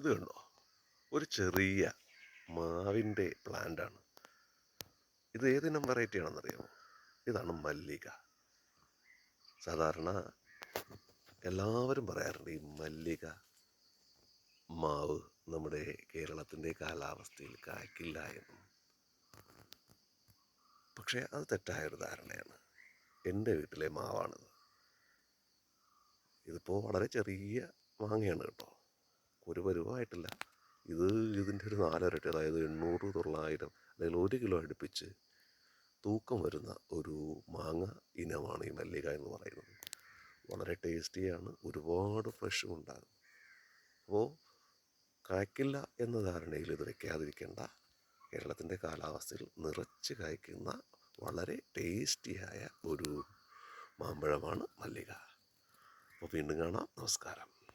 ഇത് കണ്ടോ, ഒരു ചെറിയ മാവിൻ്റെ പ്ലാന്റാണ്. ഇത് ഏതിനം വെറൈറ്റി ആണെന്നറിയാമോ? ഇതാണ് മല്ലിക. സാധാരണ എല്ലാവരും പറയാറുണ്ട് ഈ മല്ലിക മാവ് നമ്മുടെ കേരളത്തിൻ്റെ കാലാവസ്ഥയിൽ കായ്ക്കില്ല എന്നും. പക്ഷേ അത് തെറ്റായൊരു ധാരണയാണ്. എൻ്റെ വീട്ടിലെ മാവാണിത്. ഇതിപ്പോൾ വളരെ ചെറിയ മാങ്ങയാണ് കേട്ടോ, ഒരു പരുവമായിട്ടില്ല. ഇതിൻ്റെ ഒരു 4 ഇരട്ടി, അതായത് 800, 900 അല്ലെങ്കിൽ 1 കിലോ അടുപ്പിച്ച് തൂക്കം വരുന്ന ഒരു മാങ്ങ ഇനമാണ് ഈ മല്ലിക എന്ന് പറയുന്നത്. വളരെ ടേസ്റ്റിയാണ്, ഒരുപാട് ഫ്രഷും ഉണ്ടാകും. അപ്പോൾ കായ്ക്കില്ല എന്ന ധാരണയിൽ ഇത് വയ്ക്കാതിരിക്കേണ്ട. കേരളത്തിൻ്റെ കാലാവസ്ഥയിൽ നിറച്ച് കായ്ക്കുന്ന വളരെ ടേസ്റ്റിയായ ഒരു മാമ്പഴമാണ് മല്ലിക. അപ്പോൾ വീണ്ടും കാണാം. നമസ്കാരം.